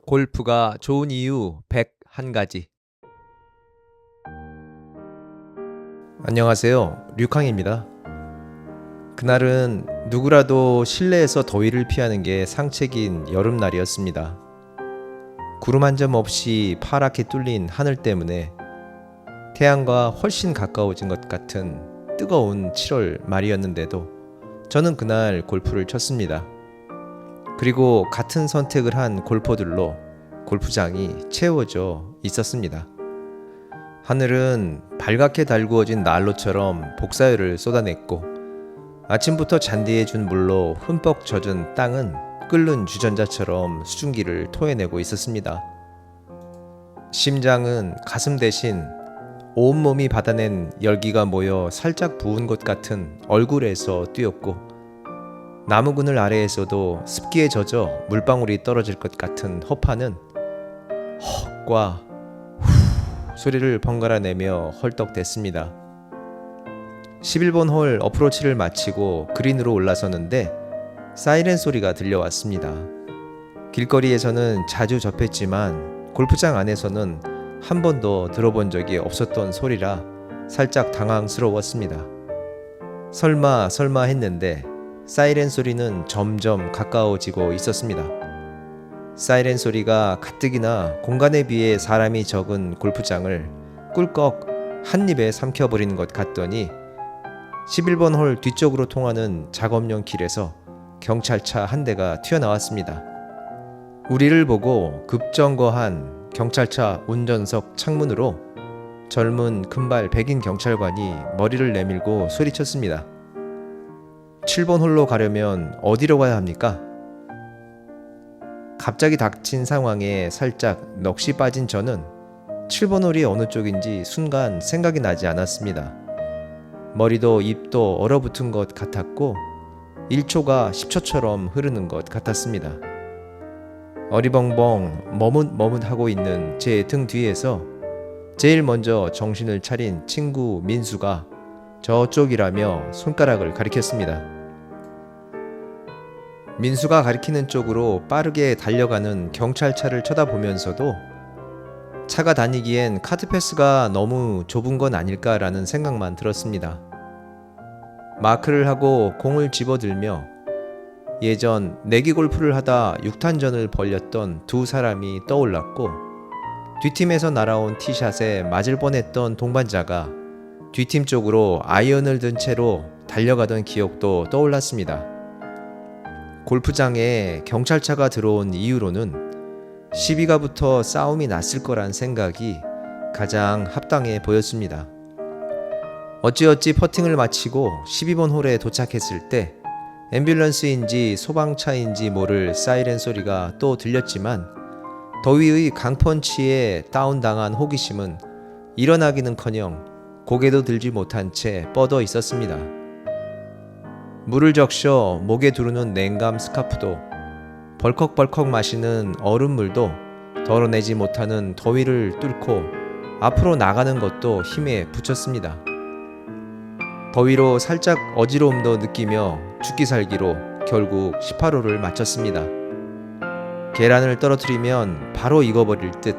골프가 좋은 이유 101가지. 안녕하세요. 류캉입니다. 그날은 누구라도 실내에서 더위를 피하는 게 상책인 여름날이었습니다. 구름 한 점 없이 파랗게 뚫린 하늘 때문에 태양과 훨씬 가까워진 것 같은 뜨거운 7월 말이었는데도 저는 그날 골프를 쳤습니다. 그리고 같은 선택을 한 골퍼들로 골프장이 채워져 있었습니다. 하늘은 발갛게 달구어진 난로처럼 복사열을 쏟아냈고 아침부터 잔디해준 물로 흠뻑 젖은 땅은 끓는 주전자처럼 수증기를 토해내고 있었습니다. 심장은 가슴 대신 온몸이 받아낸 열기가 모여 살짝 부은 것 같은 얼굴에서 뛰었고 나무 그늘 아래에서도 습기에 젖어 물방울이 떨어질 것 같은 허파는 헉과 후 소리를 번갈아 내며 헐떡댔습니다. 11번 홀 어프로치를 마치고 그린으로 올라서는데 사이렌 소리가 들려왔습니다. 길거리에서는 자주 접했지만 골프장 안에서는 한 번도 들어본 적이 없었던 소리라 살짝 당황스러웠습니다. 설마 했는데 사이렌 소리는 점점 가까워지고 있었습니다. 사이렌 소리가 가뜩이나 공간에 비해 사람이 적은 골프장을 꿀꺽 한 입에 삼켜버리는 것 같더니 11번 홀 뒤쪽으로 통하는 작업용 길에서 경찰차 한 대가 튀어나왔습니다. 우리를 보고 급정거한 경찰차 운전석 창문으로 젊은 금발 백인 경찰관이 머리를 내밀고 소리쳤습니다. 7번 홀로 가려면 어디로 가야 합니까? 갑자기 닥친 상황에 살짝 넋이 빠진 저는 7번 홀이 어느 쪽인지 순간 생각이 나지 않았습니다. 머리도 입도 얼어붙은 것 같았고 1초가 10초처럼 흐르는 것 같았습니다. 어리벙벙 머뭇머뭇하고 있는 제 등 뒤에서 제일 먼저 정신을 차린 친구 민수가 저쪽이라며 손가락을 가리켰습니다. 민수가 가리키는 쪽으로 빠르게 달려가는 경찰차를 쳐다보면서도 차가 다니기엔 카트패스가 너무 좁은 건 아닐까라는 생각만 들었습니다. 마크를 하고 공을 집어들며 예전 내기 골프를 하다 6탄전을 벌렸던 두 사람이 떠올랐고 뒷팀에서 날아온 티샷에 맞을 뻔했던 동반자가 뒷팀 쪽으로 아이언을 든 채로 달려가던 기억도 떠올랐습니다. 골프장에 경찰차가 들어온 이후로는 시비가 붙어 싸움이 났을 거란 생각이 가장 합당해 보였습니다. 어찌어찌 퍼팅을 마치고 12번 홀에 도착했을 때 앰뷸런스인지 소방차인지 모를 사이렌 소리가 또 들렸지만 더위의 강펀치에 다운당한 호기심은 일어나기는커녕 고개도 들지 못한 채 뻗어 있었습니다. 물을 적셔 목에 두르는 냉감 스카프도 벌컥벌컥 마시는 얼음물도 덜어내지 못하는 더위를 뚫고 앞으로 나가는 것도 힘에 부쳤습니다. 더위로 살짝 어지러움도 느끼며 죽기 살기로 결국 18홀을 마쳤습니다. 계란을 떨어뜨리면 바로 익어버릴 듯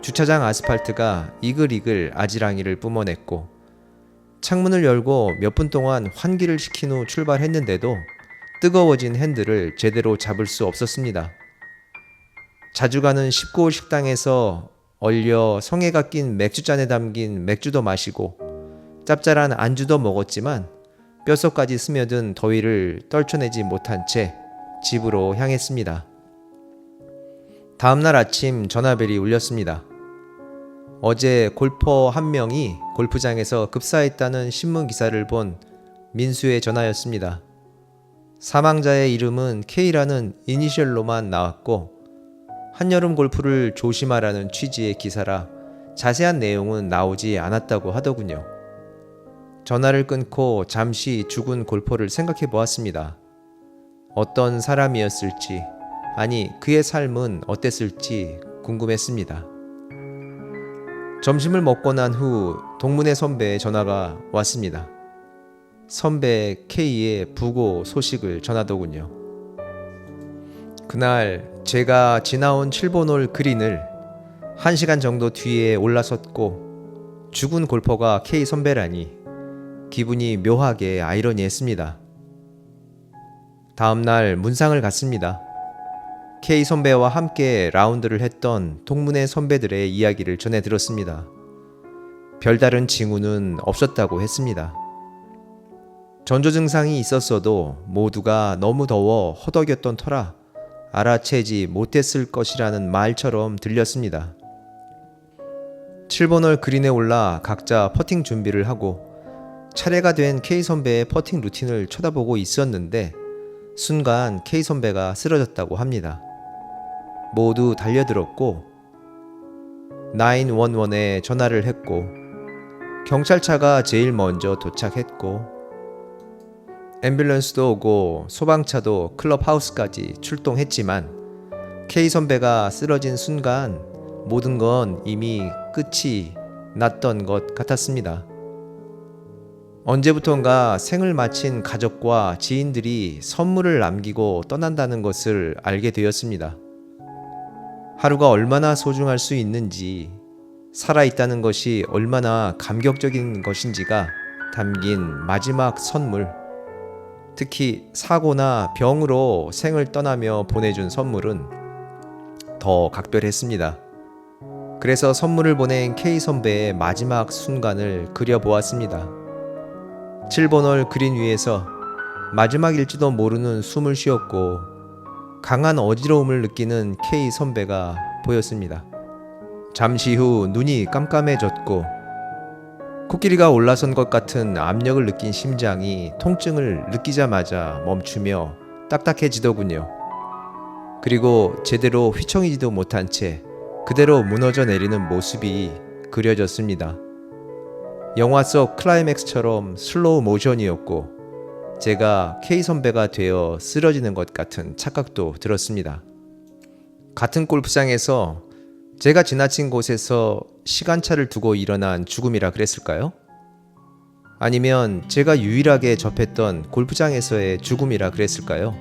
주차장 아스팔트가 이글이글 아지랑이를 뿜어냈고 창문을 열고 몇 분 동안 환기를 시킨 후 출발했는데도 뜨거워진 핸들을 제대로 잡을 수 없었습니다. 자주 가는 19호 식당에서 얼려 성에가 낀 맥주잔에 담긴 맥주도 마시고 짭짤한 안주도 먹었지만 뼛속까지 스며든 더위를 떨쳐내지 못한 채 집으로 향했습니다. 다음날 아침 전화벨이 울렸습니다. 어제 골퍼 한 명이 골프장에서 급사했다는 신문 기사를 본 민수의 전화였습니다. 사망자의 이름은 K라는 이니셜로만 나왔고 한여름 골프를 조심하라는 취지의 기사라 자세한 내용은 나오지 않았다고 하더군요. 전화를 끊고 잠시 죽은 골퍼를 생각해 보았습니다. 어떤 사람이었을지, 아니 그의 삶은 어땠을지 궁금했습니다. 점심을 먹고 난 후 동문회 선배의 전화가 왔습니다. 선배 K의 부고 소식을 전하더군요. 그날 제가 지나온 7번 홀 그린을 1시간 정도 뒤에 올라섰고 죽은 골퍼가 K 선배라니 기분이 묘하게 아이러니했습니다. 다음날 문상을 갔습니다. K 선배와 함께 라운드를 했던 동문회 선배들의 이야기를 전해 들었습니다. 별다른 징후는 없었다고 했습니다. 전조 증상이 있었어도 모두가 너무 더워 허덕였던 터라 알아채지 못했을 것이라는 말처럼 들렸습니다. 7번 홀 그린에 올라 각자 퍼팅 준비를 하고 차례가 된 K 선배의 퍼팅 루틴을 쳐다보고 있었는데 순간 K 선배가 쓰러졌다고 합니다. 모두 달려들었고 911에 전화를 했고 경찰차가 제일 먼저 도착했고 앰뷸런스도 오고 소방차도 클럽하우스까지 출동했지만 K 선배가 쓰러진 순간 모든 건 이미 끝이 났던 것 같았습니다. 언제부턴가 생을 마친 가족과 지인들이 선물을 남기고 떠난다는 것을 알게 되었습니다. 하루가 얼마나 소중할 수 있는지, 살아있다는 것이 얼마나 감격적인 것인지가 담긴 마지막 선물. 특히 사고나 병으로 생을 떠나며 보내준 선물은 더 각별했습니다. 그래서 선물을 보낸 K 선배의 마지막 순간을 그려보았습니다. 7번 홀 그린 위에서 마지막일지도 모르는 숨을 쉬었고 강한 어지러움을 느끼는 K 선배가 보였습니다. 잠시 후 눈이 깜깜해졌고 코끼리가 올라선 것 같은 압력을 느낀 심장이 통증을 느끼자마자 멈추며 딱딱해지더군요. 그리고 제대로 휘청이지도 못한 채 그대로 무너져 내리는 모습이 그려졌습니다. 영화 속 클라이맥스처럼 슬로우 모션이었고 제가 K 선배가 되어 쓰러지는 것 같은 착각도 들었습니다. 같은 골프장에서 제가 지나친 곳에서 시간차를 두고 일어난 죽음이라 그랬을까요? 아니면 제가 유일하게 접했던 골프장에서의 죽음이라 그랬을까요?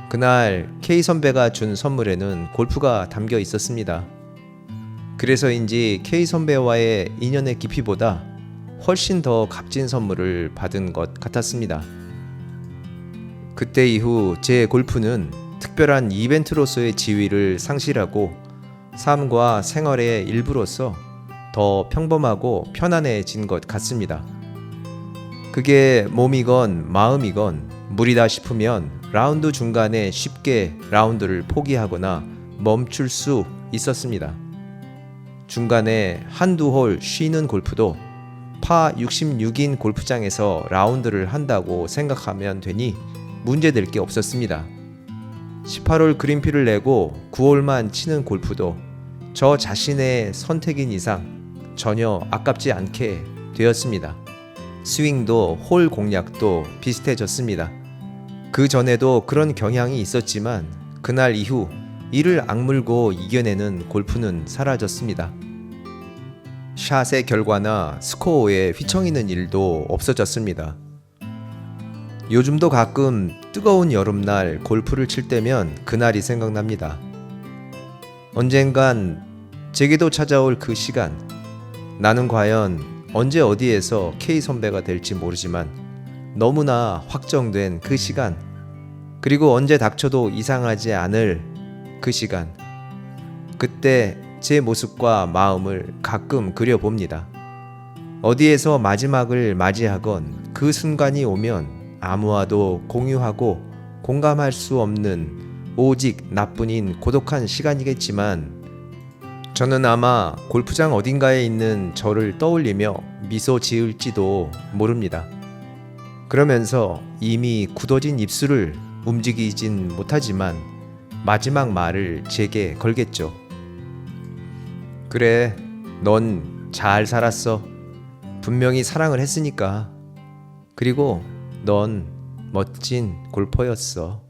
그날 K 선배가 준 선물에는 골프가 담겨 있었습니다. 그래서인지 K 선배와의 인연의 깊이보다 훨씬 더 값진 선물을 받은 것 같았습니다. 그때 이후 제 골프는 특별한 이벤트로서의 지위를 상실하고 삶과 생활의 일부로서 더 평범하고 편안해진 것 같습니다. 그게 몸이건 마음이건 무리다 싶으면 라운드 중간에 쉽게 라운드를 포기하거나 멈출 수 있었습니다. 중간에 한두 홀 쉬는 골프도 파 66인 골프장에서 라운드를 한다고 생각하면 되니 문제될 게 없었습니다. 18홀 그린피를 내고 9홀만 치는 골프도 저 자신의 선택인 이상 전혀 아깝지 않게 되었습니다. 스윙도 홀 공략도 비슷해졌습니다. 그 전에도 그런 경향이 있었지만 그날 이후 이를 악물고 이겨내는 골프는 사라졌습니다. 샷의 결과나 스코어에 휘청이는 일도 없어졌습니다. 요즘도 가끔 뜨거운 여름날 골프를 칠 때면 그날이 생각납니다. 언젠간 제게도 찾아올 그 시간, 나는 과연 언제 어디에서 K 선배가 될지 모르지만 너무나 확정된 그 시간, 그리고 언제 닥쳐도 이상하지 않을 그 시간, 그때 제 모습과 마음을 가끔 그려봅니다. 어디에서 마지막을 맞이하건 그 순간이 오면 아무와도 공유하고 공감할 수 없는 오직 나뿐인 고독한 시간이겠지만 저는 아마 골프장 어딘가에 있는 저를 떠올리며 미소 지을지도 모릅니다. 그러면서 이미 굳어진 입술을 움직이진 못하지만 마지막 말을 제게 걸겠죠. 그래, 넌 잘 살았어. 분명히 사랑을 했으니까. 그리고 넌 멋진 골퍼였어.